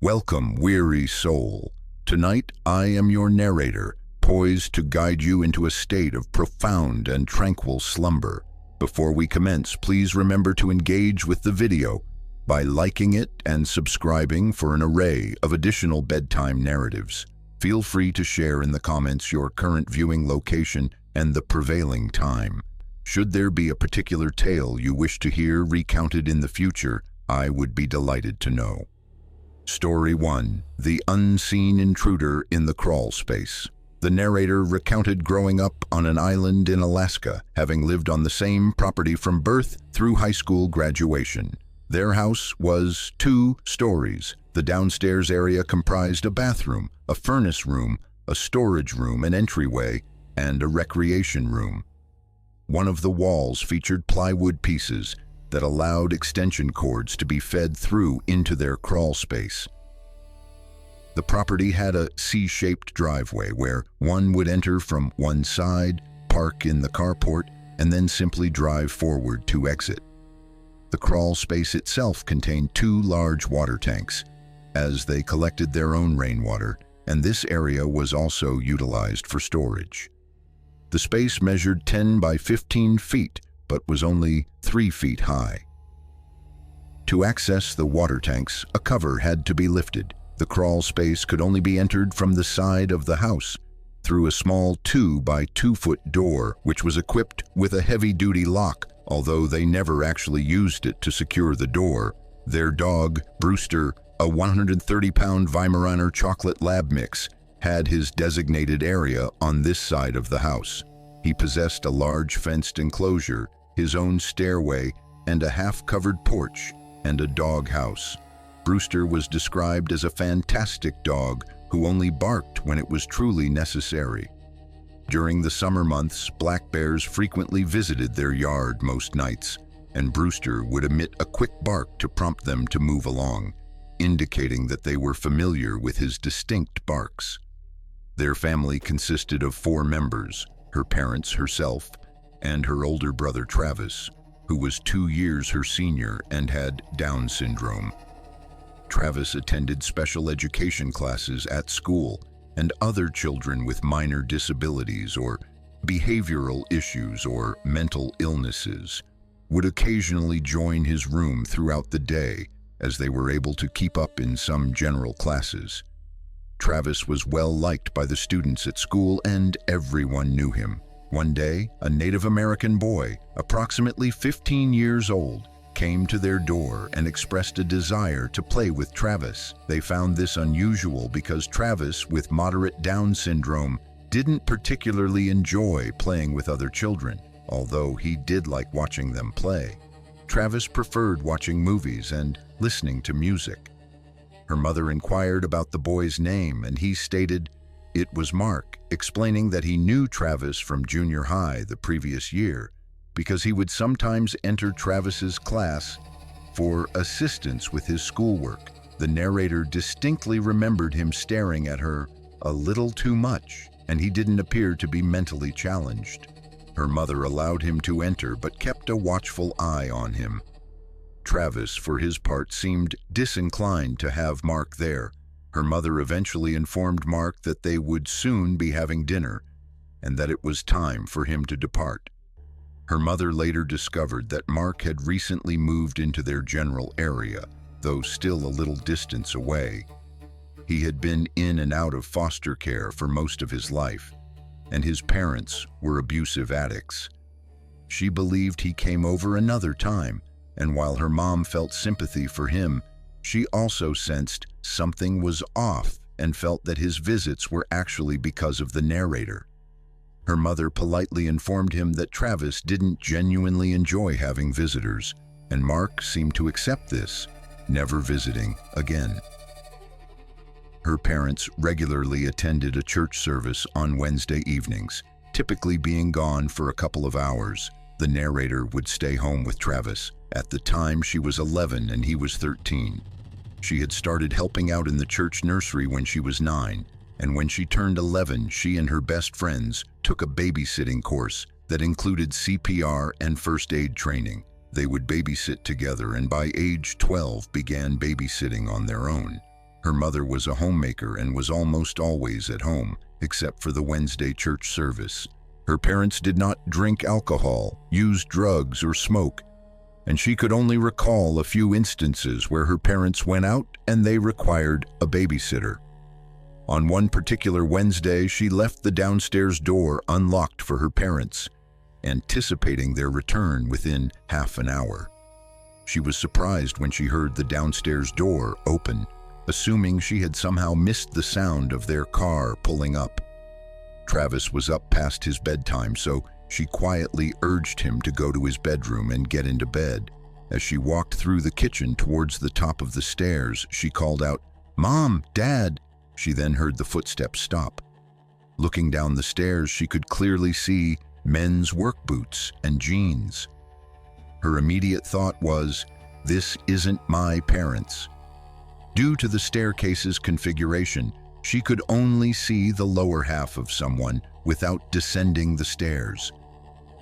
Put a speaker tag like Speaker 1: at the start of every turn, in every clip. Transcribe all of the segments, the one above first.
Speaker 1: Welcome, weary soul. Tonight, I am your narrator, poised to guide you into a state of profound and tranquil slumber. Before we commence, please remember to engage with the video by liking it and subscribing for an array of additional bedtime narratives. Feel free to share in the comments your current viewing location and the prevailing time. Should there be a particular tale you wish to hear recounted in the future, I would be delighted to know. Story 1. The Unseen Intruder in the Crawl Space. The narrator recounted growing up on an island in Alaska, having lived on the same property from birth through high school graduation. Their house was 2 stories. The downstairs area comprised a bathroom, a furnace room, a storage room, an entryway, and a recreation room. One of the walls featured plywood pieces that allowed extension cords to be fed through into their crawl space. The property had a C-shaped driveway where one would enter from one side, park in the carport, and then simply drive forward to exit. The crawl space itself contained 2 large water tanks, as they collected their own rainwater, and this area was also utilized for storage. The space measured 10 by 15 feet, but was only 3 feet high. To access the water tanks, a cover had to be lifted. The crawl space could only be entered from the side of the house, through a small 2 by 2 foot door, which was equipped with a heavy-duty lock, although they never actually used it to secure the door. Their dog, Brewster, a 130-pound Weimaraner chocolate lab mix, had his designated area on this side of the house. He possessed a large fenced enclosure, his own stairway, and a half-covered porch, and a dog house. Brewster was described as a fantastic dog who only barked when it was truly necessary. During the summer months, black bears frequently visited their yard most nights, and Brewster would emit a quick bark to prompt them to move along, indicating that they were familiar with his distinct barks. Their family consisted of 4 members: her parents, herself, and her older brother Travis, who was 2 years her senior and had Down syndrome. Travis attended special education classes at school, and other children with minor disabilities or behavioral issues or mental illnesses would occasionally join his room throughout the day, as they were able to keep up in some general classes. Travis was well liked by the students at school, and everyone knew him. One day, a Native American boy, approximately 15 years old, came to their door and expressed a desire to play with Travis. They found this unusual because Travis, with moderate Down syndrome, didn't particularly enjoy playing with other children, although he did like watching them play. Travis preferred watching movies and listening to music. Her mother inquired about the boy's name, and he stated it was Mark, explaining that he knew Travis from junior high the previous year because he would sometimes enter Travis's class for assistance with his schoolwork. The narrator distinctly remembered him staring at her a little too much, and he didn't appear to be mentally challenged. Her mother allowed him to enter but kept a watchful eye on him. Travis, for his part, seemed disinclined to have Mark there. Her mother eventually informed Mark that they would soon be having dinner and that it was time for him to depart. Her mother later discovered that Mark had recently moved into their general area, though still a little distance away. He had been in and out of foster care for most of his life, and his parents were abusive addicts. She believed he came over another time, and while her mom felt sympathy for him, she also sensed something was off and felt that his visits were actually because of the narrator. Her mother politely informed him that Travis didn't genuinely enjoy having visitors, and Mark seemed to accept this, never visiting again. Her parents regularly attended a church service on Wednesday evenings, typically being gone for a couple of hours. The narrator would stay home with Travis. At the time, she was 11 and he was 13. She had started helping out in the church nursery when she was 9, and when she turned 11, she and her best friends took a babysitting course that included CPR and first aid training. They would babysit together, and by age 12 began babysitting on their own. Her mother was a homemaker and was almost always at home, except for the Wednesday church service. Her parents did not drink alcohol, use drugs, or smoke, and she could only recall a few instances where her parents went out and they required a babysitter. On one particular Wednesday, she left the downstairs door unlocked for her parents, anticipating their return within half an hour. She was surprised when she heard the downstairs door open, assuming she had somehow missed the sound of their car pulling up. Travis was up past his bedtime, so she quietly urged him to go to his bedroom and get into bed. As she walked through the kitchen towards the top of the stairs, she called out, "Mom, Dad!" She then heard the footsteps stop. Looking down the stairs, she could clearly see men's work boots and jeans. Her immediate thought was, "This isn't my parents." Due to the staircase's configuration, she could only see the lower half of someone without descending the stairs.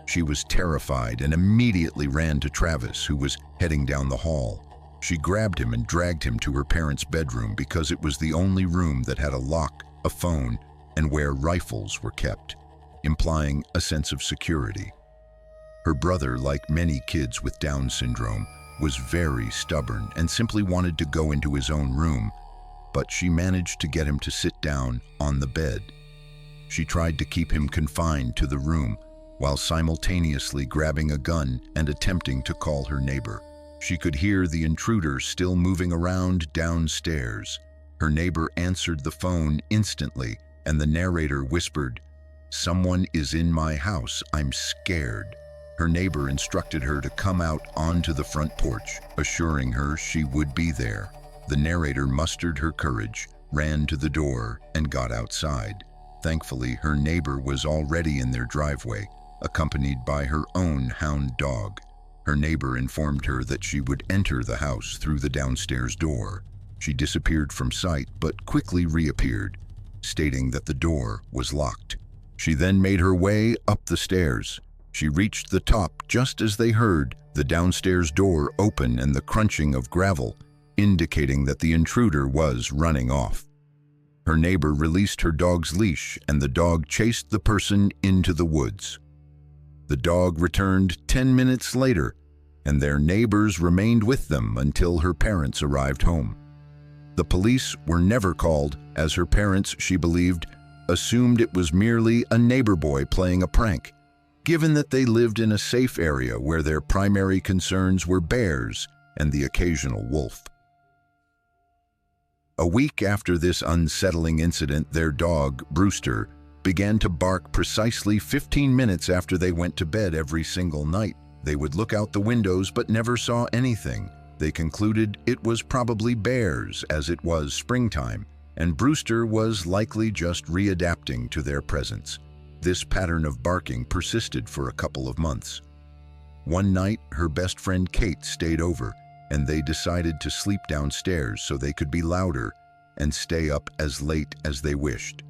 Speaker 1: She was terrified and immediately ran to Travis, who was heading down the hall. She grabbed him and dragged him to her parents' bedroom because it was the only room that had a lock, a phone, and where rifles were kept, implying a sense of security. Her brother, like many kids with Down syndrome, was very stubborn and simply wanted to go into his own room, but she managed to get him to sit down on the bed. She tried to keep him confined to the room while simultaneously grabbing a gun and attempting to call her neighbor. She could hear the intruder still moving around downstairs. Her neighbor answered the phone instantly, and the narrator whispered, "Someone is in my house, I'm scared." Her neighbor instructed her to come out onto the front porch, assuring her she would be there. The narrator mustered her courage, ran to the door, and got outside. Thankfully, her neighbor was already in their driveway, accompanied by her own hound dog. Her neighbor informed her that she would enter the house through the downstairs door. She disappeared from sight, but quickly reappeared, stating that the door was locked. She then made her way up the stairs. She reached the top just as they heard the downstairs door open and the crunching of gravel, indicating that the intruder was running off. Her neighbor released her dog's leash, and the dog chased the person into the woods. The dog returned 10 minutes later, and their neighbors remained with them until her parents arrived home. The police were never called, as her parents, she believed, assumed it was merely a neighbor boy playing a prank, given that they lived in a safe area where their primary concerns were bears and the occasional wolf. A week after this unsettling incident, their dog, Brewster, began to bark precisely 15 minutes after they went to bed every single night. They would look out the windows but never saw anything. They concluded it was probably bears, as it was springtime, and Brewster was likely just readapting to their presence. This pattern of barking persisted for a couple of months. One night, her best friend Kate stayed over, and they decided to sleep downstairs so they could be louder and stay up as late as they wished.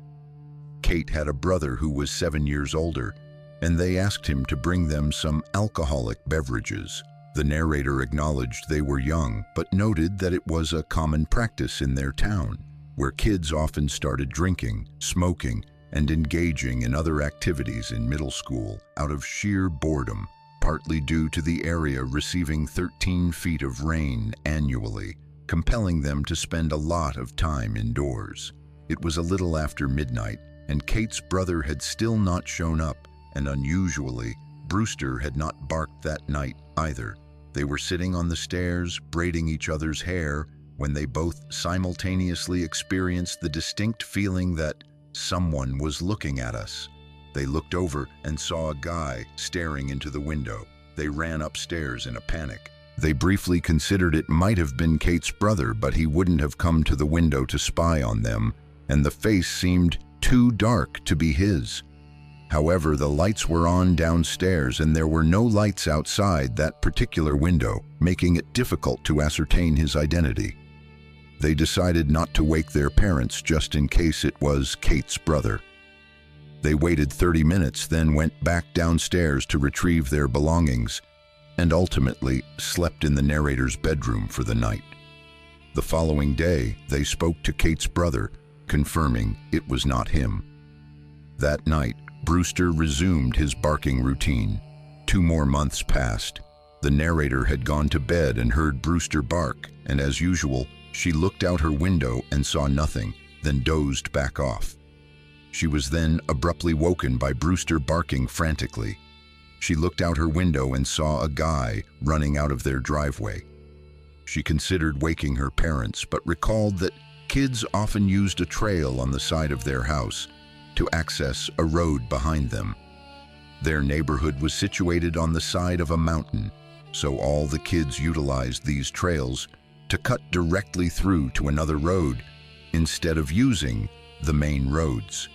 Speaker 1: Kate had a brother who was 7 years older, and they asked him to bring them some alcoholic beverages. The narrator acknowledged they were young, but noted that it was a common practice in their town, where kids often started drinking, smoking, and engaging in other activities in middle school out of sheer boredom, partly due to the area receiving 13 feet of rain annually, compelling them to spend a lot of time indoors. It was a little after midnight, and Kate's brother had still not shown up, and unusually, Brewster had not barked that night either. They were sitting on the stairs, braiding each other's hair, when they both simultaneously experienced the distinct feeling that someone was looking at us. They looked over and saw a guy staring into the window. They ran upstairs in a panic. They briefly considered it might have been Kate's brother, but he wouldn't have come to the window to spy on them, and the face seemed too dark to be his. However, the lights were on downstairs and there were no lights outside that particular window, making it difficult to ascertain his identity. They decided not to wake their parents just in case it was Kate's brother. They waited 30 minutes, then went back downstairs to retrieve their belongings, and ultimately slept in the narrator's bedroom for the night. The following day, they spoke to Kate's brother, confirming it was not him. That night, Brewster resumed his barking routine. 2 more months passed. The narrator had gone to bed and heard Brewster bark, and as usual, she looked out her window and saw nothing, then dozed back off. She was then abruptly woken by Brewster barking frantically. She looked out her window and saw a guy running out of their driveway. She considered waking her parents, but recalled that kids often used a trail on the side of their house to access a road behind them. Their neighborhood was situated on the side of a mountain, so all the kids utilized these trails to cut directly through to another road instead of using the main roads.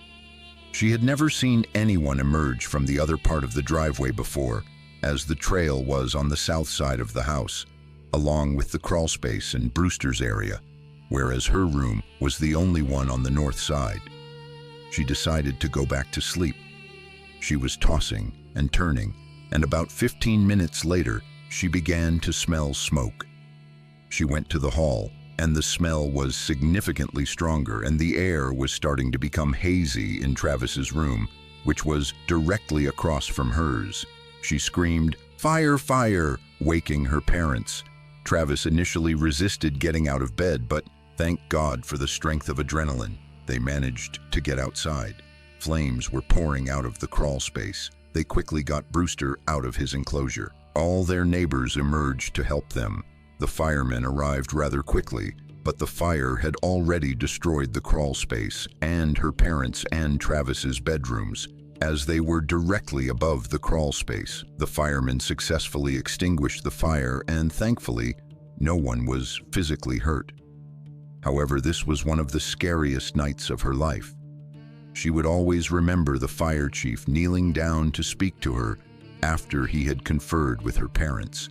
Speaker 1: She had never seen anyone emerge from the other part of the driveway before, as the trail was on the south side of the house, along with the crawlspace in Brewster's area, whereas her room was the only one on the north side. She decided to go back to sleep. She was tossing and turning, and about 15 minutes later, she began to smell smoke. She went to the hall, and the smell was significantly stronger, and the air was starting to become hazy in Travis's room, which was directly across from hers. She screamed, "Fire, fire!" waking her parents. Travis initially resisted getting out of bed, but thank God for the strength of adrenaline, they managed to get outside. Flames were pouring out of the crawl space. They quickly got Brewster out of his enclosure. All their neighbors emerged to help them. The firemen arrived rather quickly, but the fire had already destroyed the crawl space and her parents' and Travis's bedrooms. As they were directly above the crawl space, the firemen successfully extinguished the fire, and thankfully, no one was physically hurt. However, this was one of the scariest nights of her life. She would always remember the fire chief kneeling down to speak to her after he had conferred with her parents.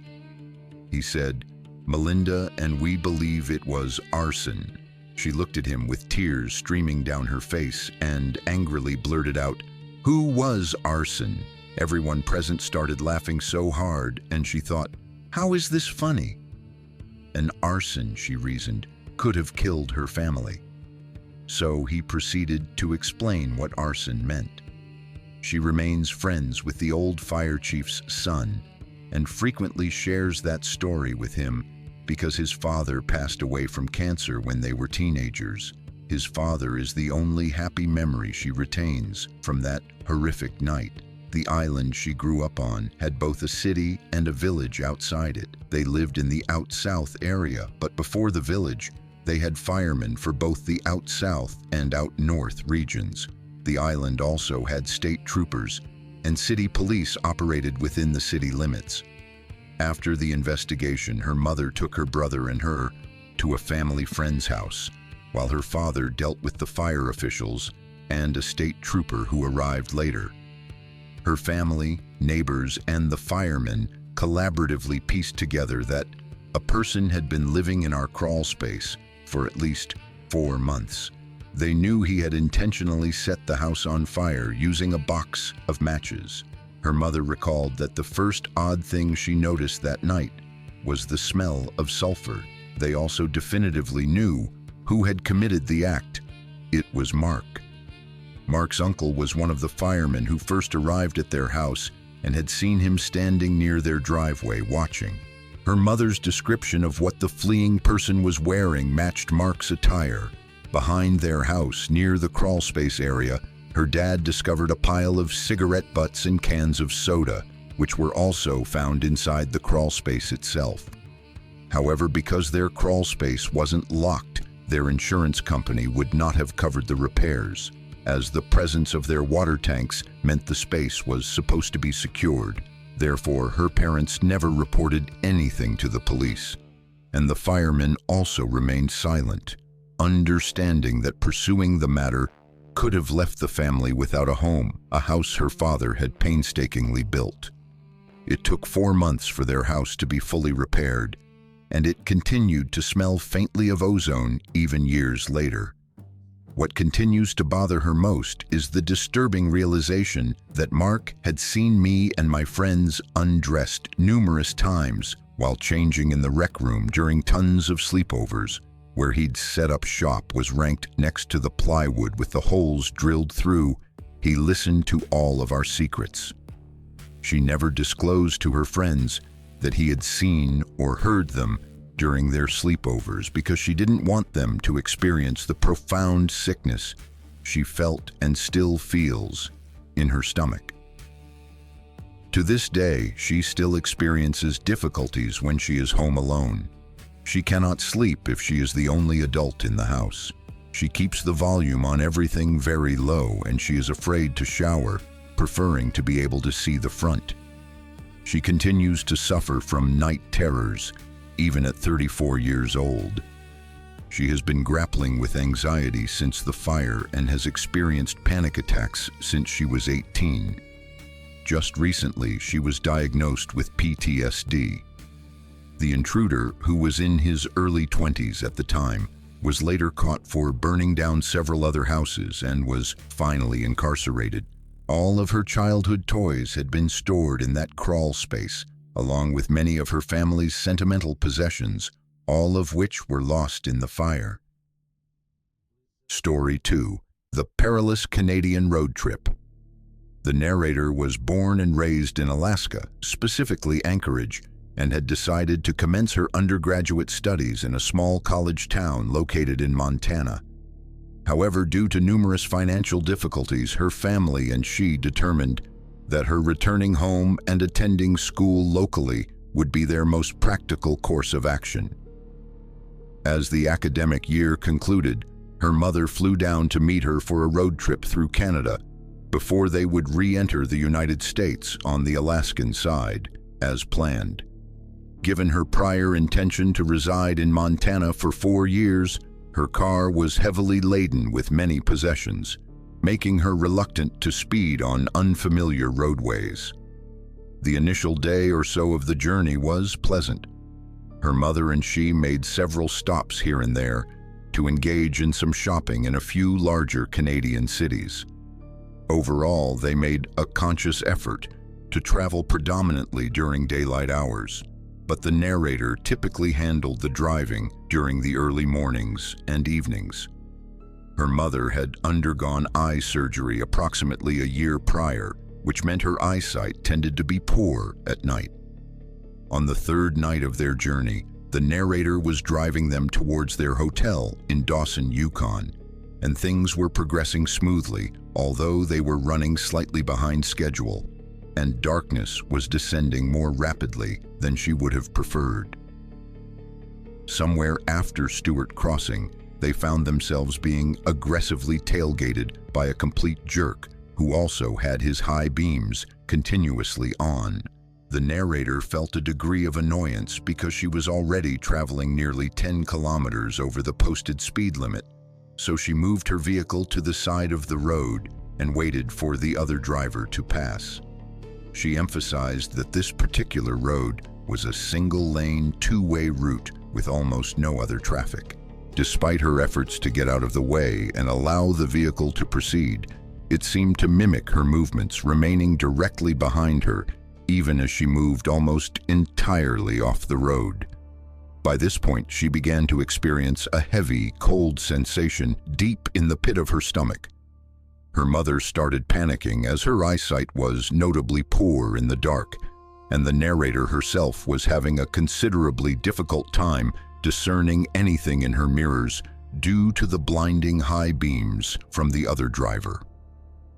Speaker 1: He said, "Melinda, and we believe it was arson." She looked at him with tears streaming down her face and angrily blurted out, "Who was arson?" Everyone present started laughing so hard, and she thought, "How is this funny?" An arson, she reasoned, could have killed her family. So he proceeded to explain what arson meant. She remains friends with the old fire chief's son and frequently shares that story with him because his father passed away from cancer when they were teenagers. His father is the only happy memory she retains from that horrific night. The island she grew up on had both a city and a village outside it. They lived in the out-south area, but before the village, they had firemen for both the out-south and out-north regions. The island also had state troopers, and city police operated within the city limits. After the investigation, her mother took her brother and her to a family friend's house, while her father dealt with the fire officials and a state trooper who arrived later. Her family, neighbors, and the firemen collaboratively pieced together that a person had been living in our crawl space for at least 4 months. They knew he had intentionally set the house on fire using a box of matches. Her mother recalled that the first odd thing she noticed that night was the smell of sulfur. They also definitively knew who had committed the act. It was Mark. Mark's uncle was one of the firemen who first arrived at their house and had seen him standing near their driveway watching. Her mother's description of what the fleeing person was wearing matched Mark's attire. Behind their house, near the crawlspace area, her dad discovered a pile of cigarette butts and cans of soda, which were also found inside the crawlspace itself. However, because their crawlspace wasn't locked, their insurance company would not have covered the repairs, as the presence of their water tanks meant the space was supposed to be secured. Therefore, her parents never reported anything to the police, and the firemen also remained silent, understanding that pursuing the matter could have left the family without a home, a house her father had painstakingly built. It took 4 months for their house to be fully repaired, and it continued to smell faintly of ozone even years later. What continues to bother her most is the disturbing realization that Mark had seen me and my friends undressed numerous times while changing in the rec room during tons of sleepovers. where he'd set up shop, was ranked next to the plywood with the holes drilled through. He listened to all of our secrets. She never disclosed to her friends that he had seen or heard them during their sleepovers because she didn't want them to experience the profound sickness she felt and still feels in her stomach. To this day, she still experiences difficulties when she is home alone. She cannot sleep if she is the only adult in the house. She keeps the volume on everything very low, and she is afraid to shower, preferring to be able to see the front. She continues to suffer from night terrors, even at 34 years old. She has been grappling with anxiety since the fire and has experienced panic attacks since she was 18. Just recently, she was diagnosed with PTSD. The intruder, who was in his early 20s at the time, was later caught for burning down several other houses and was finally incarcerated. All of her childhood toys had been stored in that crawl space, along with many of her family's sentimental possessions, all of which were lost in the fire. Story 2: The Perilous Canadian Road Trip. The narrator was born and raised in Alaska, specifically Anchorage, and had decided to commence her undergraduate studies in a small college town located in Montana. However, due to numerous financial difficulties, her family and she determined that her returning home and attending school locally would be their most practical course of action. As the academic year concluded, her mother flew down to meet her for a road trip through Canada before they would re-enter the United States on the Alaskan side, as planned. Given her prior intention to reside in Montana for 4 years, her car was heavily laden with many possessions, making her reluctant to speed on unfamiliar roadways. The initial day or so of the journey was pleasant. Her mother and she made several stops here and there to engage in some shopping in a few larger Canadian cities. Overall, they made a conscious effort to travel predominantly during daylight hours, but the narrator typically handled the driving during the early mornings and evenings. Her mother had undergone eye surgery approximately a year prior, which meant her eyesight tended to be poor at night. On the third night of their journey, the narrator was driving them towards their hotel in Dawson, Yukon, and things were progressing smoothly, although they were running slightly behind schedule, and darkness was descending more rapidly than she would have preferred. Somewhere after Stewart Crossing, they found themselves being aggressively tailgated by a complete jerk who also had his high beams continuously on. The narrator felt a degree of annoyance because she was already traveling nearly 10 kilometers over the posted speed limit, so she moved her vehicle to the side of the road and waited for the other driver to pass. She emphasized that this particular road was a single-lane, two-way route with almost no other traffic. Despite her efforts to get out of the way and allow the vehicle to proceed, it seemed to mimic her movements, remaining directly behind her, even as she moved almost entirely off the road. By this point, she began to experience a heavy, cold sensation deep in the pit of her stomach. Her mother started panicking as her eyesight was notably poor in the dark, and the narrator herself was having a considerably difficult time discerning anything in her mirrors due to the blinding high beams from the other driver.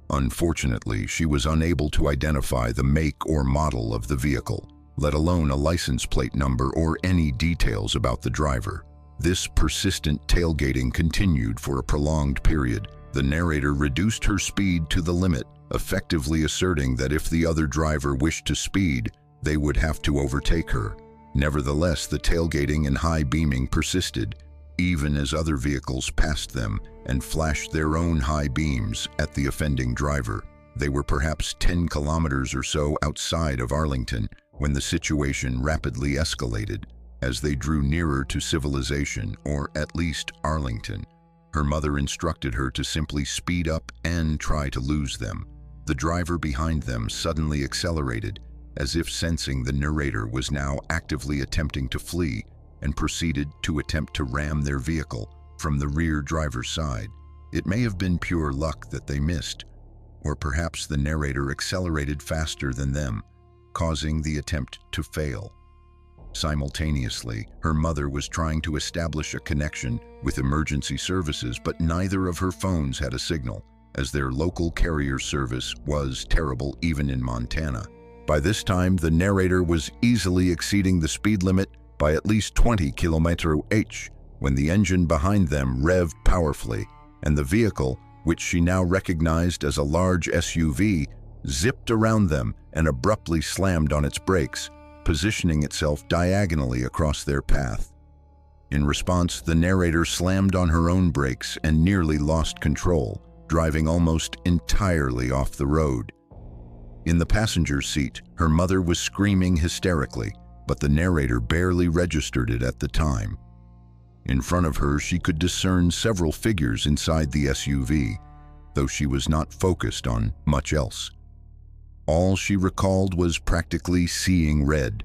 Speaker 1: Unfortunately, she was unable to identify the make or model of the vehicle, let alone a license plate number or any details about the driver. This persistent tailgating continued for a prolonged period. The narrator reduced her speed to the limit, effectively asserting that if the other driver wished to speed, they would have to overtake her. Nevertheless, the tailgating and high beaming persisted, even as other vehicles passed them and flashed their own high beams at the offending driver. They were perhaps 10 kilometers or so outside of Arlington when the situation rapidly escalated as they drew nearer to civilization, or at least Arlington. Her mother instructed her to simply speed up and try to lose them. The driver behind them suddenly accelerated, as if sensing the narrator was now actively attempting to flee, and proceeded to attempt to ram their vehicle from the rear driver's side. It may have been pure luck that they missed, or perhaps the narrator accelerated faster than them, causing the attempt to fail. Simultaneously, her mother was trying to establish a connection with emergency services, but neither of her phones had a signal, as their local carrier service was terrible even in Montana. By this time, the narrator was easily exceeding the speed limit by at least 20 km/h when the engine behind them revved powerfully, and the vehicle, which she now recognized as a large SUV, zipped around them and abruptly slammed on its brakes, positioning itself diagonally across their path. In response, the narrator slammed on her own brakes and nearly lost control, driving almost entirely off the road. In the passenger seat, her mother was screaming hysterically, but the narrator barely registered it at the time. In front of her, she could discern several figures inside the SUV, though she was not focused on much else. All she recalled was practically seeing red,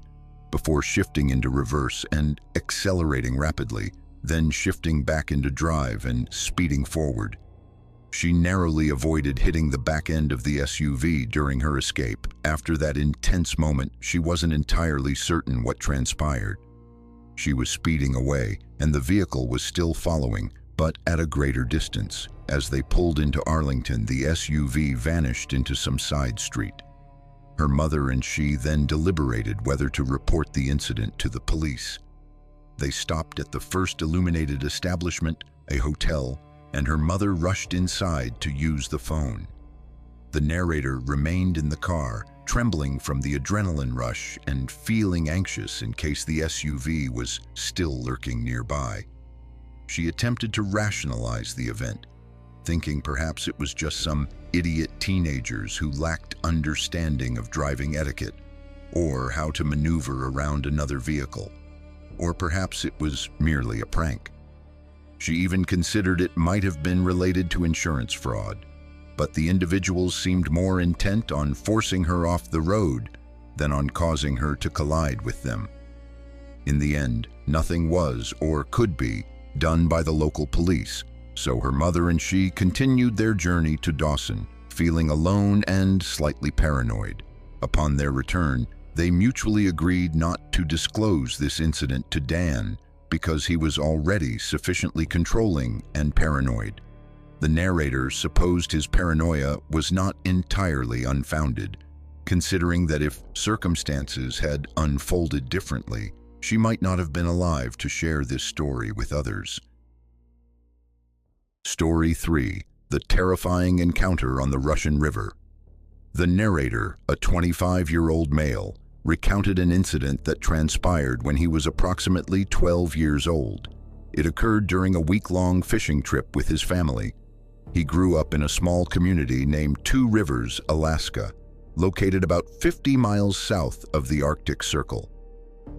Speaker 1: before shifting into reverse and accelerating rapidly, then shifting back into drive and speeding forward. She narrowly avoided hitting the back end of the SUV during her escape. After that intense moment, she wasn't entirely certain what transpired. She was speeding away, and the vehicle was still following, but at a greater distance. As they pulled into Arlington, the SUV vanished into some side street. Her mother and she then deliberated whether to report the incident to the police. They stopped at the first illuminated establishment, a hotel, and her mother rushed inside to use the phone. The narrator remained in the car, trembling from the adrenaline rush and feeling anxious in case the SUV was still lurking nearby. She attempted to rationalize the event, thinking perhaps it was just some idiot teenagers who lacked understanding of driving etiquette or how to maneuver around another vehicle, or perhaps it was merely a prank. She even considered it might have been related to insurance fraud, but the individuals seemed more intent on forcing her off the road than on causing her to collide with them. In the end, nothing was or could be done by the local police, so her mother and she continued their journey to Dawson, feeling alone and slightly paranoid. Upon their return, they mutually agreed not to disclose this incident to Dan because he was already sufficiently controlling and paranoid. The narrator supposed his paranoia was not entirely unfounded, considering that if circumstances had unfolded differently, she might not have been alive to share this story with others. Story 3: The Terrifying Encounter on the Russian River. The narrator, a 25-year-old male, recounted an incident that transpired when he was approximately 12 years old. It occurred during a week-long fishing trip with his family. He grew up in a small community named Two Rivers, Alaska, located about 50 miles south of the Arctic Circle.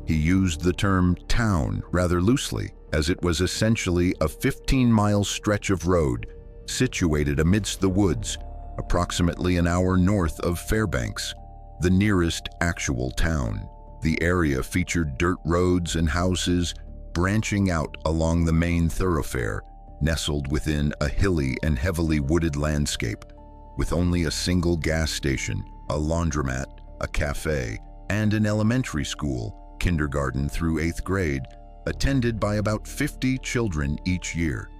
Speaker 1: He used the term town rather loosely, as it was essentially a 15-mile stretch of road situated amidst the woods, approximately an hour north of Fairbanks, the nearest actual town. The area featured dirt roads and houses branching out along the main thoroughfare, nestled within a hilly and heavily wooded landscape, with only a single gas station, a laundromat, a cafe, and an elementary school, kindergarten through 8th grade, attended by about 50 children each year.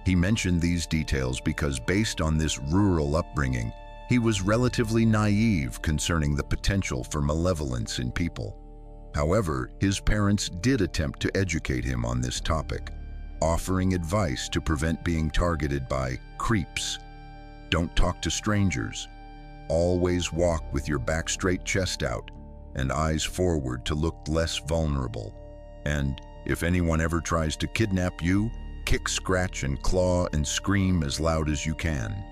Speaker 1: He mentioned these details because, based on this rural upbringing, he was relatively naive concerning the potential for malevolence in people. However, his parents did attempt to educate him on this topic, offering advice to prevent being targeted by creeps. Don't talk to strangers. Always walk with your back straight, chest out, and eyes forward to look less vulnerable. And if anyone ever tries to kidnap you, kick, scratch, and claw and scream as loud as you can.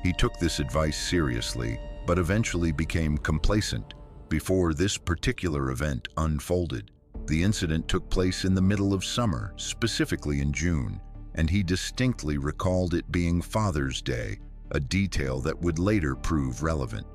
Speaker 1: He took this advice seriously, but eventually became complacent before this particular event unfolded. The incident took place in the middle of summer, specifically in June, and he distinctly recalled it being Father's Day, a detail that would later prove relevant.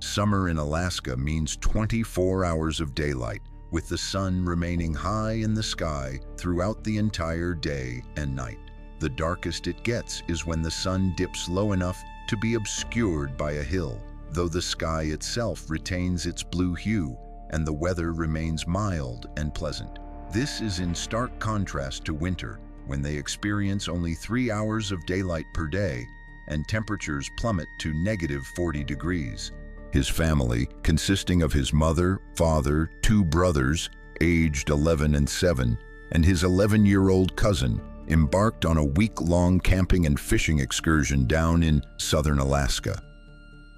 Speaker 1: Summer in Alaska means 24 hours of daylight, with the sun remaining high in the sky throughout the entire day and night. The darkest it gets is when the sun dips low enough to be obscured by a hill, though the sky itself retains its blue hue and the weather remains mild and pleasant. This is in stark contrast to winter, when they experience only 3 hours of daylight per day and temperatures plummet to -40 degrees. His family, consisting of his mother, father, 2 brothers, aged 11 and 7, and his 11-year-old cousin, embarked on a week-long camping and fishing excursion down in southern Alaska.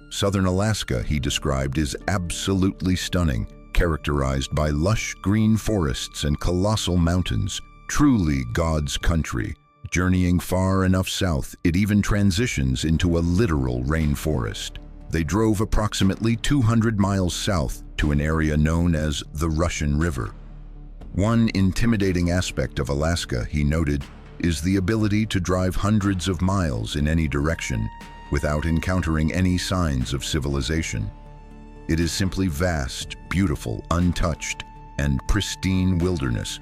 Speaker 1: Southern Alaska, he described, is absolutely stunning, characterized by lush green forests and colossal mountains, truly God's country. Journeying far enough south, it even transitions into a literal rainforest. They drove approximately 200 miles south to an area known as the Russian River. One intimidating aspect of Alaska, he noted, is the ability to drive hundreds of miles in any direction without encountering any signs of civilization. It is simply vast, beautiful, untouched, and pristine wilderness,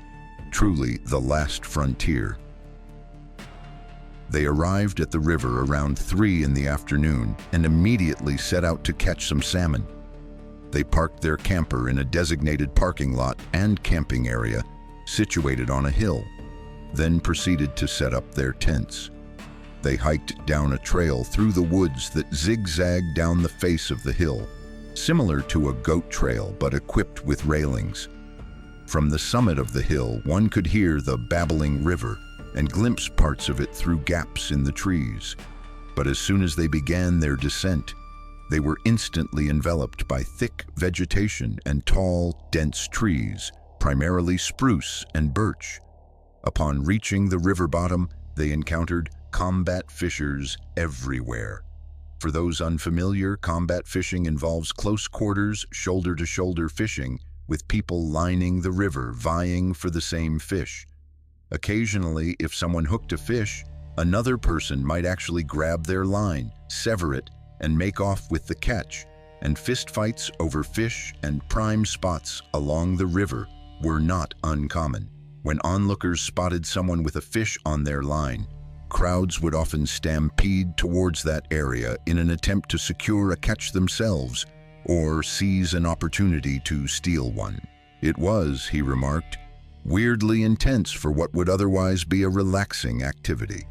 Speaker 1: truly the last frontier. They arrived at the river around 3 in the afternoon and immediately set out to catch some salmon. They parked their camper in a designated parking lot and camping area situated on a hill, then proceeded to set up their tents. They hiked down a trail through the woods that zigzagged down the face of the hill, similar to a goat trail but equipped with railings. From the summit of the hill, one could hear the babbling river and glimpse parts of it through gaps in the trees. But as soon as they began their descent, they were instantly enveloped by thick vegetation and tall, dense trees, primarily spruce and birch. Upon reaching the river bottom, they encountered combat fishers everywhere. For those unfamiliar, combat fishing involves close quarters, shoulder-to-shoulder fishing, with people lining the river, vying for the same fish. Occasionally, if someone hooked a fish, another person might actually grab their line, sever it, and make off with the catch, and fistfights over fish and prime spots along the river were not uncommon. When onlookers spotted someone with a fish on their line, crowds would often stampede towards that area in an attempt to secure a catch themselves or seize an opportunity to steal one. It was, he remarked, weirdly intense for what would otherwise be a relaxing activity.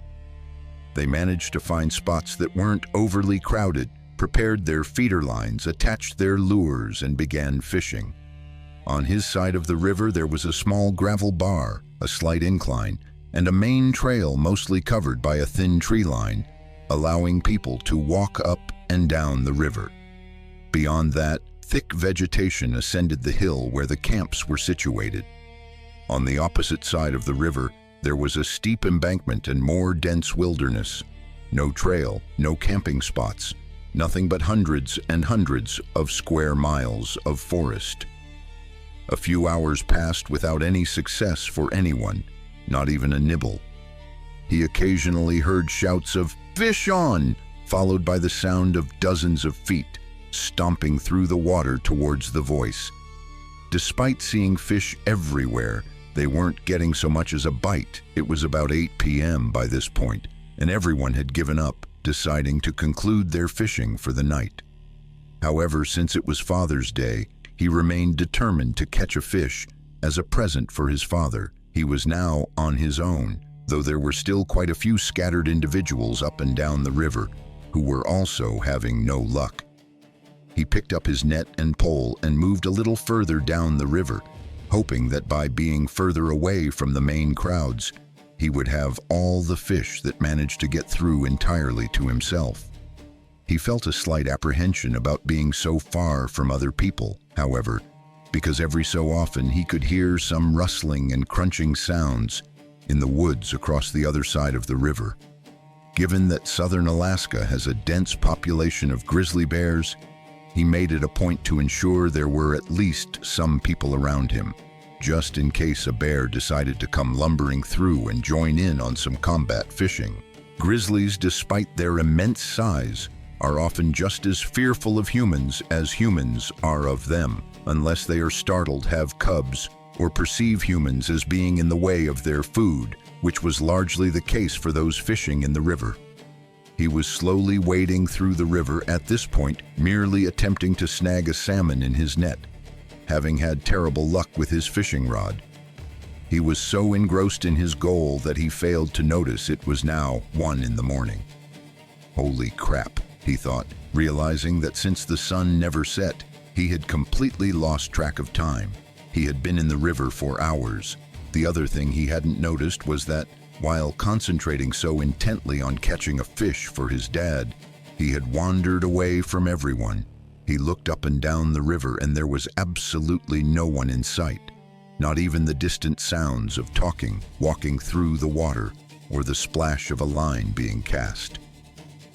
Speaker 1: They managed to find spots that weren't overly crowded, prepared their feeder lines, attached their lures, and began fishing. On his side of the river there was a small gravel bar, a slight incline, and a main trail mostly covered by a thin tree line, allowing people to walk up and down the river. Beyond that, thick vegetation ascended the hill where the camps were situated. On the opposite side of the river, there was a steep embankment and more dense wilderness. No trail, no camping spots, nothing but hundreds and hundreds of square miles of forest. A few hours passed without any success for anyone, not even a nibble. He occasionally heard shouts of "Fish on!" followed by the sound of dozens of feet stomping through the water towards the voice. Despite seeing fish everywhere, they weren't getting so much as a bite. It was about 8 p.m. by this point, and everyone had given up, deciding to conclude their fishing for the night. However, since it was Father's Day, he remained determined to catch a fish as a present for his father. He was now on his own, though there were still quite a few scattered individuals up and down the river who were also having no luck. He picked up his net and pole and moved a little further down the river, hoping that by being further away from the main crowds, he would have all the fish that managed to get through entirely to himself. He felt a slight apprehension about being so far from other people, however, because every so often he could hear some rustling and crunching sounds in the woods across the other side of the river. Given that southern Alaska has a dense population of grizzly bears, he made it a point to ensure there were at least some people around him, just in case a bear decided to come lumbering through and join in on some combat fishing. Grizzlies, despite their immense size, are often just as fearful of humans as humans are of them. unless they are startled, have cubs, or perceive humans as being in the way of their food, which was largely the case for those fishing in the river. He was slowly wading through the river at this point, merely attempting to snag a salmon in his net, having had terrible luck with his fishing rod. He was so engrossed in his goal that he failed to notice it was now 1 a.m. Holy crap, he thought, realizing that since the sun never set, he had completely lost track of time. He had been in the river for hours. The other thing he hadn't noticed was that, while concentrating so intently on catching a fish for his dad, he had wandered away from everyone. He looked up and down the river and there was absolutely no one in sight, not even the distant sounds of talking, walking through the water, or the splash of a line being cast.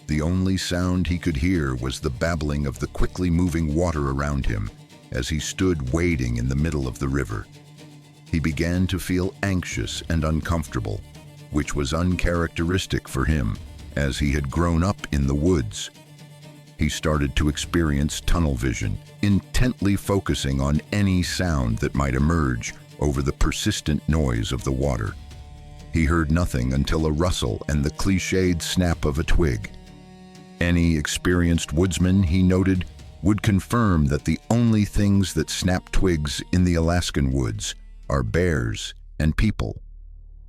Speaker 1: The only sound he could hear was the babbling of the quickly moving water around him as he stood wading in the middle of the river. He began to feel anxious and uncomfortable, which was uncharacteristic for him, as he had grown up in the woods. He started to experience tunnel vision, intently focusing on any sound that might emerge over the persistent noise of the water. He heard nothing until a rustle and the cliched snap of a twig. Any experienced woodsman, he noted, would confirm that the only things that snap twigs in the Alaskan woods are bears and people.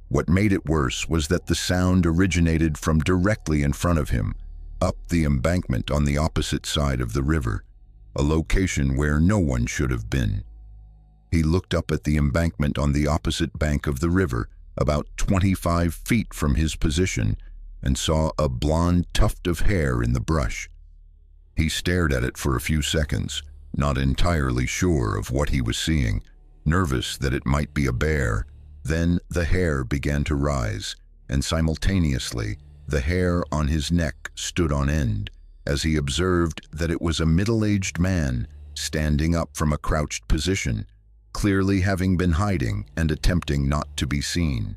Speaker 1: What made it worse was that the sound originated from directly in front of him, up the embankment on the opposite side of the river, a location where no one should have been. He looked up at the embankment on the opposite bank of the river, about 25 feet from his position, and saw a blonde tuft of hair in the brush. He stared at it for a few seconds, not entirely sure of what he was seeing, nervous that it might be a bear. Then the hair began to rise, and simultaneously, the hair on his neck stood on end, as he observed that it was a middle-aged man standing up from a crouched position, clearly having been hiding and attempting not to be seen.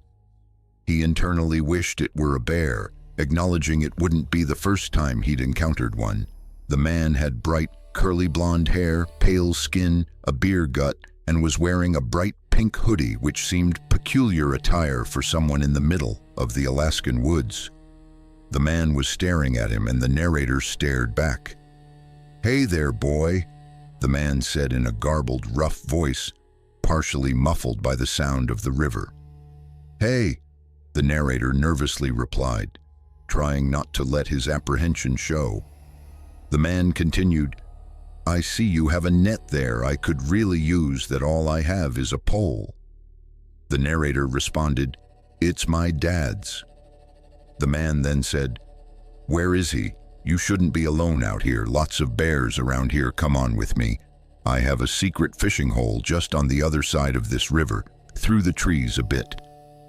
Speaker 1: He internally wished it were a bear, acknowledging it wouldn't be the first time he'd encountered one. The man had bright, curly blonde hair, pale skin, a beer gut, and was wearing a bright pink hoodie which seemed peculiar attire for someone in the middle of the Alaskan woods. The man was staring at him and the narrator stared back. "Hey there, boy," the man said in a garbled, rough voice, partially muffled by the sound of the river. "Hey," the narrator nervously replied, trying not to let his apprehension show. The man continued, "I see you have a net there I could really use that all I have is a pole." The narrator responded, "It's my dad's." The man then said, "Where is he? You shouldn't be alone out here. Lots of bears around here. Come on with me. I have a secret fishing hole just on the other side of this river, through the trees a bit.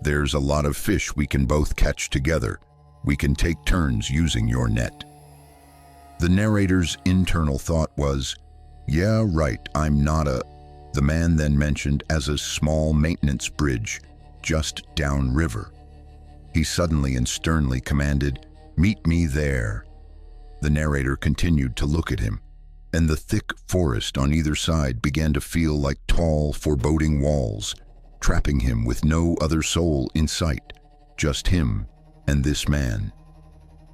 Speaker 1: There's a lot of fish we can both catch together. We can take turns using your net." The narrator's internal thought was, "Yeah, right, I'm not a..." The man then mentioned as a small maintenance bridge, just downriver. He suddenly and sternly commanded, "Meet me there." The narrator continued to look at him, and the thick forest on either side began to feel like tall, foreboding walls, trapping him with no other soul in sight, just him and this man.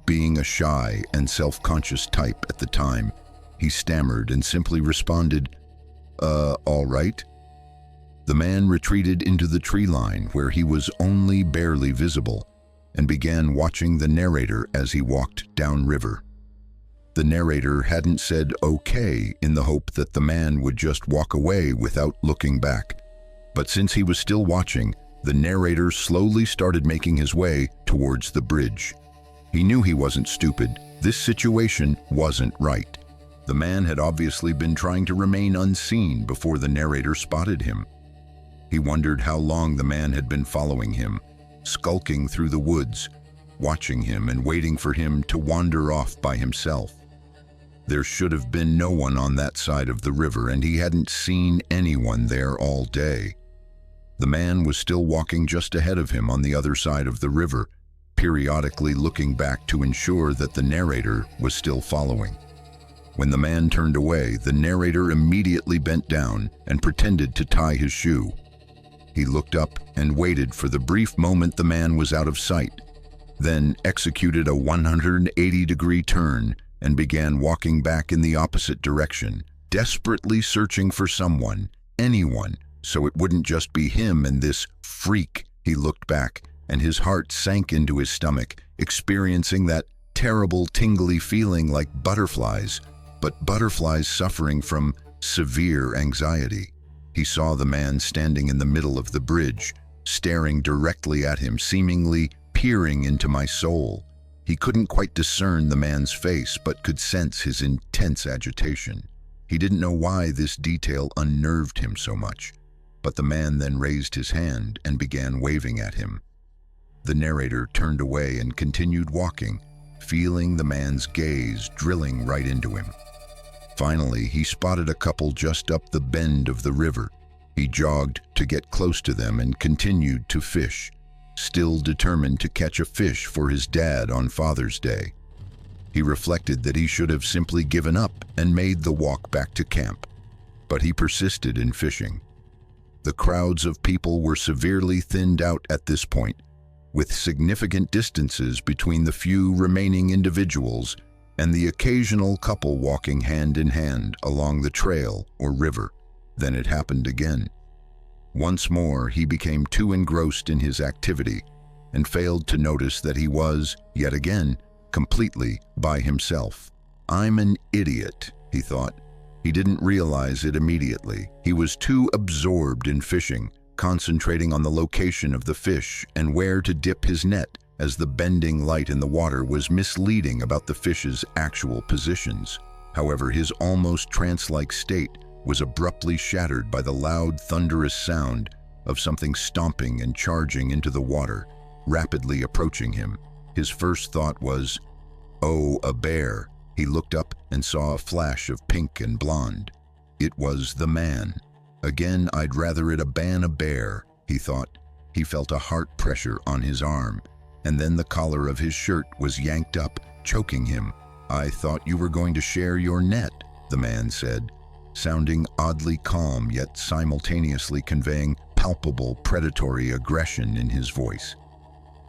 Speaker 1: Being a shy and self-conscious type at the time, he stammered and simply responded, all right." The man retreated into the tree line where he was only barely visible and began watching the narrator as he walked downriver. The narrator hadn't said okay in the hope that the man would just walk away without looking back. But since he was still watching, the narrator slowly started making his way towards the bridge. He knew he wasn't stupid. This situation wasn't right. The man had obviously been trying to remain unseen before the narrator spotted him. He wondered how long the man had been following him, skulking through the woods, watching him and waiting for him to wander off by himself. There should have been no one on that side of the river, and he hadn't seen anyone there all day. The man was still walking just ahead of him on the other side of the river, periodically looking back to ensure that the narrator was still following. When the man turned away, the narrator immediately bent down and pretended to tie his shoe. He looked up and waited for the brief moment the man was out of sight, then executed a 180-degree turn and began walking back in the opposite direction, desperately searching for someone, anyone, so it wouldn't just be him and this freak. He looked back, and his heart sank into his stomach, experiencing that terrible tingly feeling like butterflies, but butterflies suffering from severe anxiety. He saw the man standing in the middle of the bridge, staring directly at him, seemingly peering into my soul. He couldn't quite discern the man's face, but could sense his intense agitation. He didn't know why this detail unnerved him so much, but the man then raised his hand and began waving at him. The narrator turned away and continued walking, feeling the man's gaze drilling right into him. Finally, he spotted a couple just up the bend of the river. He jogged to get close to them and continued to fish, still determined to catch a fish for his dad on Father's Day. He reflected that he should have simply given up and made the walk back to camp, but he persisted in fishing. The crowds of people were severely thinned out at this point, with significant distances between the few remaining individuals and the occasional couple walking hand in hand along the trail or river. Then it happened again. Once more, he became too engrossed in his activity and failed to notice that he was, yet again, completely by himself. "I'm an idiot," he thought. He didn't realize it immediately. He was too absorbed in fishing, concentrating on the location of the fish and where to dip his net, as the bending light in the water was misleading about the fish's actual positions. However, his almost trance-like state was abruptly shattered by the loud, thunderous sound of something stomping and charging into the water, rapidly approaching him. His first thought was, "Oh, a bear." He looked up and saw a flash of pink and blonde. It was the man. "Again, I'd rather it ban a bear," he thought. He felt a heart pressure on his arm, and then the collar of his shirt was yanked up, choking him. "I thought you were going to share your net," the man said, sounding oddly calm yet simultaneously conveying palpable predatory aggression in his voice.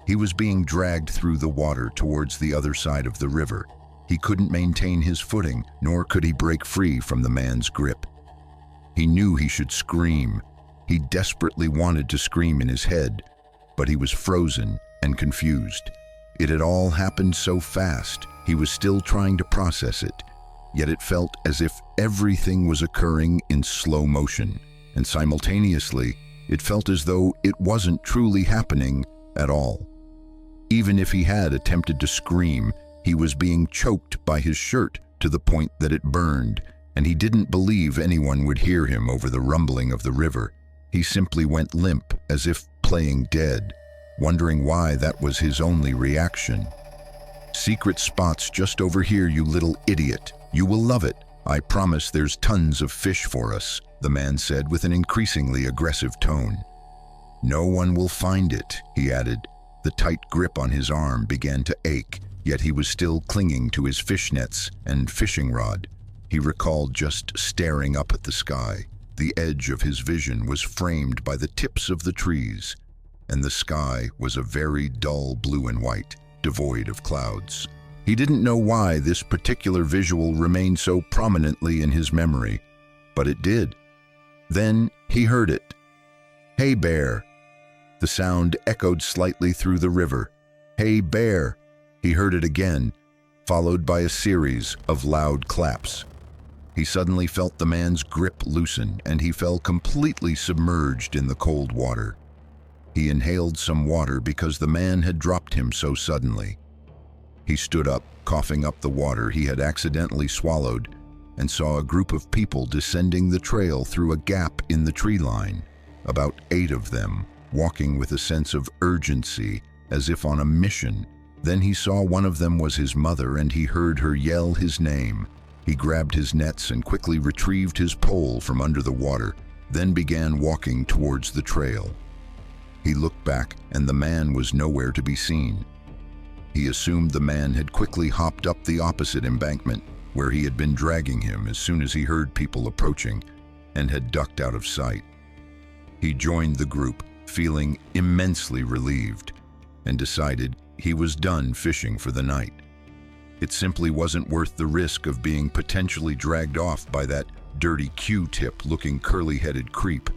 Speaker 1: He was being dragged through the water towards the other side of the river. He couldn't maintain his footing, nor could he break free from the man's grip. He knew he should scream. He desperately wanted to scream in his head, but he was frozen and confused. It had all happened so fast. He was still trying to process it, yet it felt as if everything was occurring in slow motion, and simultaneously, it felt as though it wasn't truly happening at all. Even if he had attempted to scream, he was being choked by his shirt to the point that it burned, and he didn't believe anyone would hear him over the rumbling of the river. He simply went limp, as if playing dead, wondering why that was his only reaction. "Secret spot's just over here, you little idiot. You will love it. I promise there's tons of fish for us," the man said with an increasingly aggressive tone. "No one will find it," he added. The tight grip on his arm began to ache, yet he was still clinging to his fishnets and fishing rod. He recalled just staring up at the sky. The edge of his vision was framed by the tips of the trees, and the sky was a very dull blue and white, devoid of clouds. He didn't know why this particular visual remained so prominently in his memory, but it did. Then he heard it. "Hey, bear." The sound echoed slightly through the river. "Hey, bear." He heard it again, followed by a series of loud claps. He suddenly felt the man's grip loosen, and he fell completely submerged in the cold water. He inhaled some water because the man had dropped him so suddenly. He stood up, coughing up the water he had accidentally swallowed, and saw a group of people descending the trail through a gap in the tree line. About 8 of them, walking with a sense of urgency, as if on a mission. Then he saw one of them was his mother, and he heard her yell his name. He grabbed his nets and quickly retrieved his pole from under the water, then began walking towards the trail. He looked back, and the man was nowhere to be seen. He assumed the man had quickly hopped up the opposite embankment, where he had been dragging him as soon as he heard people approaching and had ducked out of sight. He joined the group, feeling immensely relieved, and decided he was done fishing for the night. It simply wasn't worth the risk of being potentially dragged off by that dirty Q-tip-looking curly-headed creep.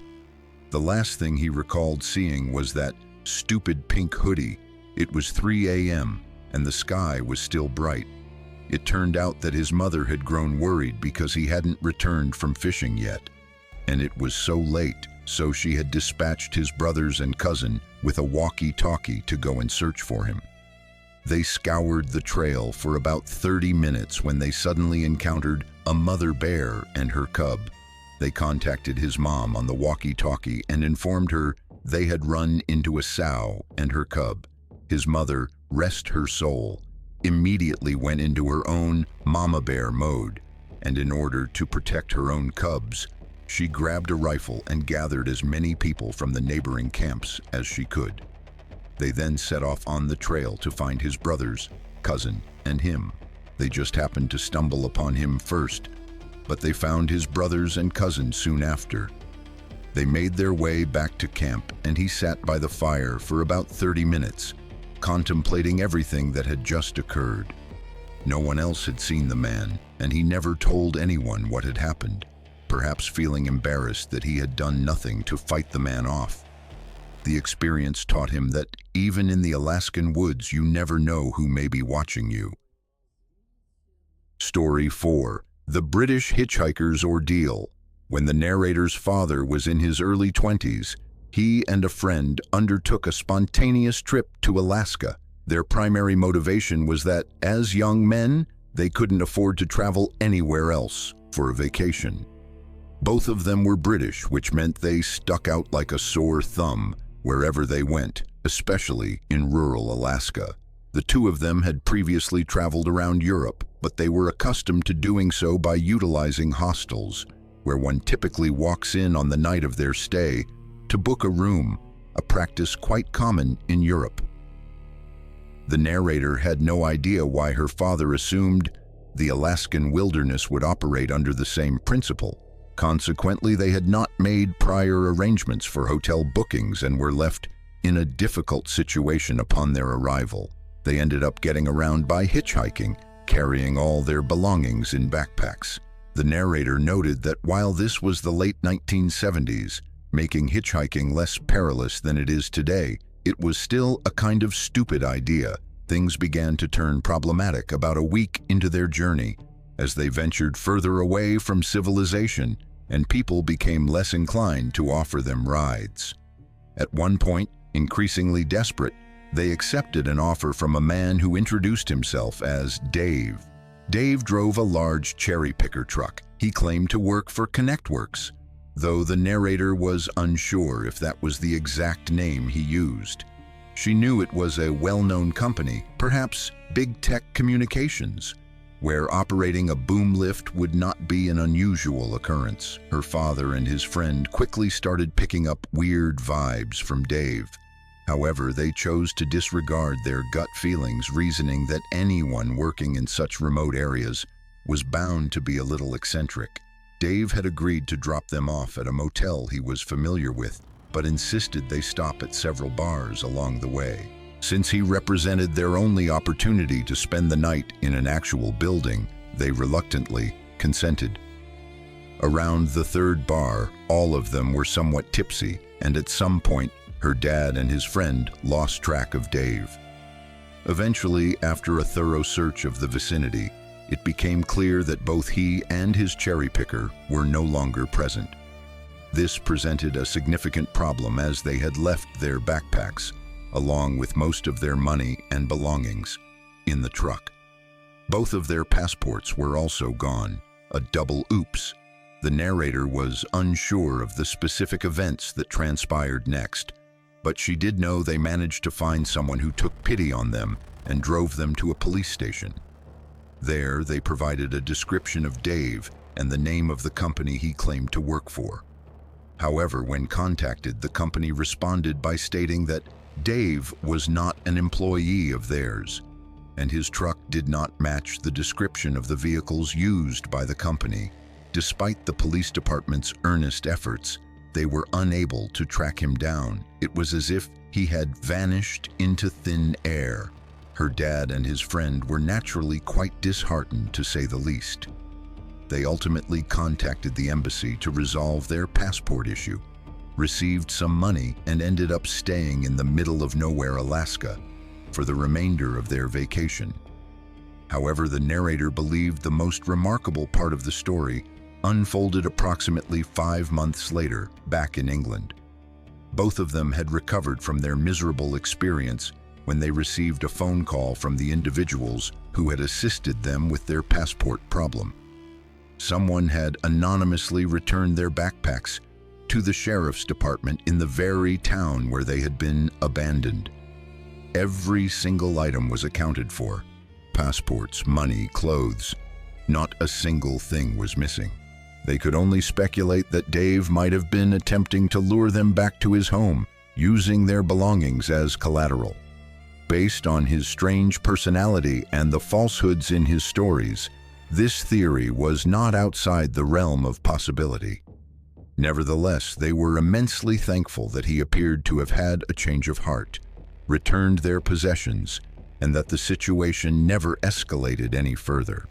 Speaker 1: The last thing he recalled seeing was that stupid pink hoodie. It was 3 a.m. and the sky was still bright. It turned out that his mother had grown worried because he hadn't returned from fishing yet, and it was so late, so she had dispatched his brothers and cousin with a walkie-talkie to go and search for him. They scoured the trail for about 30 minutes when they suddenly encountered a mother bear and her cub. They contacted his mom on the walkie-talkie and informed her they had run into a sow and her cub. His mother, rest her soul, immediately went into her own mama bear mode, and in order to protect her own cubs, she grabbed a rifle and gathered as many people from the neighboring camps as she could. They then set off on the trail to find his brothers, cousin, and him. They just happened to stumble upon him first, but they found his brothers and cousin soon after. They made their way back to camp, and he sat by the fire for about 30 minutes, contemplating everything that had just occurred. No one else had seen the man, and he never told anyone what had happened, perhaps feeling embarrassed that he had done nothing to fight the man off. The experience taught him that even in the Alaskan woods, you never know who may be watching you. Story 4. The British Hitchhiker's Ordeal. When the narrator's father was in his early 20s, he and a friend undertook a spontaneous trip to Alaska. Their primary motivation was that, as young men, they couldn't afford to travel anywhere else for a vacation. Both of them were British, which meant they stuck out like a sore thumb wherever they went, especially in rural Alaska. The two of them had previously traveled around Europe, but they were accustomed to doing so by utilizing hostels, where one typically walks in on the night of their stay to book a room, a practice quite common in Europe. The narrator had no idea why her father assumed the Alaskan wilderness would operate under the same principle. Consequently, they had not made prior arrangements for hotel bookings and were left in a difficult situation upon their arrival. They ended up getting around by hitchhiking, carrying all their belongings in backpacks. The narrator noted that while this was the late 1970s, making hitchhiking less perilous than it is today, it was still a kind of stupid idea. Things began to turn problematic about a week into their journey, as they ventured further away from civilization, and people became less inclined to offer them rides. At one point, increasingly desperate, they accepted an offer from a man who introduced himself as Dave. Dave drove a large cherry picker truck. He claimed to work for ConnectWorks, though the narrator was unsure if that was the exact name he used. She knew it was a well-known company, perhaps Big Tech Communications, where operating a boom lift would not be an unusual occurrence. Her father and his friend quickly started picking up weird vibes from Dave. However, they chose to disregard their gut feelings, reasoning that anyone working in such remote areas was bound to be a little eccentric. Dave had agreed to drop them off at a motel he was familiar with, but insisted they stop at several bars along the way. Since he represented their only opportunity to spend the night in an actual building, they reluctantly consented. Around the third bar, all of them were somewhat tipsy, and at some point, her dad and his friend lost track of Dave. Eventually, after a thorough search of the vicinity, it became clear that both he and his cherry picker were no longer present. This presented a significant problem as they had left their backpacks, along with most of their money and belongings, in the truck. Both of their passports were also gone, a double oops. The narrator was unsure of the specific events that transpired next, but she did know they managed to find someone who took pity on them and drove them to a police station. There, they provided a description of Dave and the name of the company he claimed to work for. However, when contacted, the company responded by stating that Dave was not an employee of theirs. and his truck did not match the description of the vehicles used by the company. Despite the police department's earnest efforts, they were unable to track him down. It was as if he had vanished into thin air. Her dad and his friend were naturally quite disheartened, to say the least. They ultimately contacted the embassy to resolve their passport issue, received some money, and ended up staying in the middle of nowhere, Alaska, for the remainder of their vacation. However, the narrator believed the most remarkable part of the story unfolded approximately 5 months later, back in England. Both of them had recovered from their miserable experience when they received a phone call from the individuals who had assisted them with their passport problem. Someone had anonymously returned their backpacks to the sheriff's department in the very town where they had been abandoned. Every single item was accounted for: passports, money, clothes. Not a single thing was missing. They could only speculate that Dave might have been attempting to lure them back to his home, using their belongings as collateral. Based on his strange personality and the falsehoods in his stories, this theory was not outside the realm of possibility. Nevertheless, they were immensely thankful that he appeared to have had a change of heart, returned their possessions, and that the situation never escalated any further.